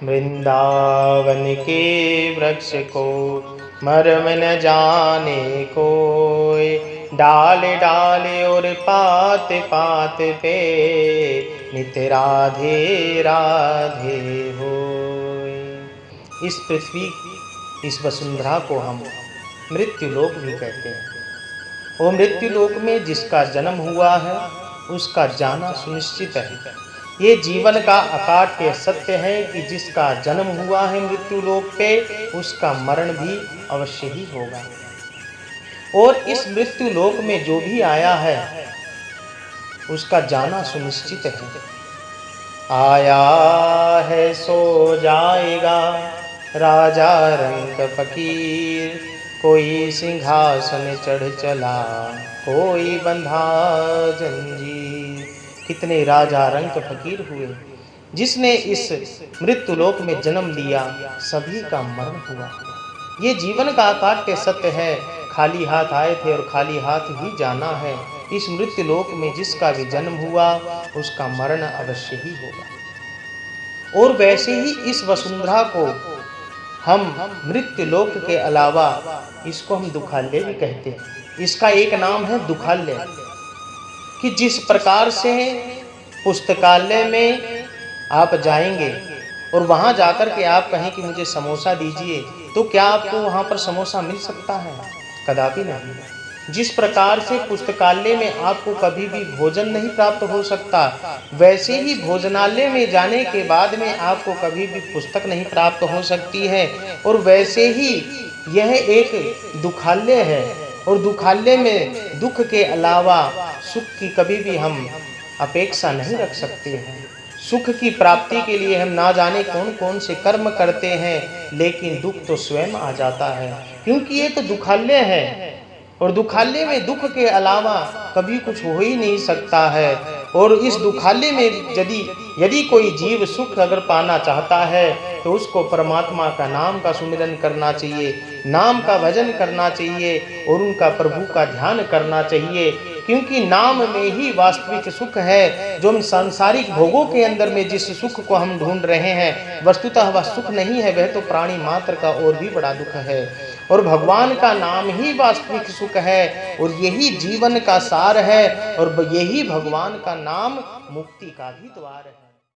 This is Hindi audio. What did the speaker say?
वृंदावन के वृक्ष को मर्म न जाने कोय, डाल डाल और पात पात पे नित राधे राधे होय। इस पृथ्वी, इस वसुंधरा को हम मृत्यु लोक भी कहते हैं। वो मृत्यु लोक में जिसका जन्म हुआ है उसका जाना सुनिश्चित है। ये जीवन का अकाट्य सत्य है कि जिसका जन्म हुआ है मृत्यु लोक पे उसका मरण भी अवश्य ही होगा। और इस मृत्यु लोक में जो भी आया है उसका जाना सुनिश्चित है। आया है सो जाएगा राजा रंक फकीर, कोई सिंहासन चढ़ चला कोई बंधा जंजीर। कितने राजा रंक फकीर हुए, जिसने इस मृत्यु लोक में जन्म लिया सभी का मरण हुआ। ये जीवन का अकाट्य सत्य है। खाली हाथ आए थे और खाली हाथ ही जाना है। इस मृत्यु लोक में जिसका भी जन्म हुआ उसका मरण अवश्य ही होगा। और वैसे ही इस वसुंधरा को हम मृत्यु लोक के अलावा इसको हम दुखालय भी कहते हैं। इसका एक नाम है दुखालय, कि जिस प्रकार से पुस्तकालय में आप जाएंगे और वहां जाकर के आप कहें कि मुझे समोसा दीजिए, तो क्या आपको वहां पर समोसा मिल सकता है? कदापि नहीं। जिस प्रकार से पुस्तकालय में आपको कभी भी भोजन नहीं प्राप्त हो सकता, वैसे ही भोजनालय में जाने के बाद में आपको कभी भी पुस्तक नहीं प्राप्त हो सकती है। और वैसे ही यह एक दुखालय है, और दुखालय में दुख के अलावा सुख की कभी भी हम अपेक्षा नहीं रख सकते हैं। सुख की प्राप्ति के लिए हम ना जाने कौन कौन से कर्म करते हैं, लेकिन दुख तो स्वयं आ जाता है, क्योंकि ये तो दुखालय है। और दुखालय में दुख के अलावा कभी कुछ हो ही नहीं सकता है। और इस दुखालय में यदि कोई जीव सुख अगर पाना चाहता है तो उसको परमात्मा का नाम का सुमिरन करना चाहिए, नाम का भजन करना चाहिए और उनका प्रभु का ध्यान करना चाहिए। क्योंकि नाम में ही वास्तविक सुख है। जो हम सांसारिक भोगों के अंदर में जिस सुख को हम ढूंढ रहे हैं, वस्तुतः वह सुख नहीं है, वह तो प्राणी मात्र का और भी बड़ा दुख है। और भगवान का नाम ही वास्तविक सुख है, और यही जीवन का सार है, और यही भगवान का नाम मुक्ति का भी द्वार है।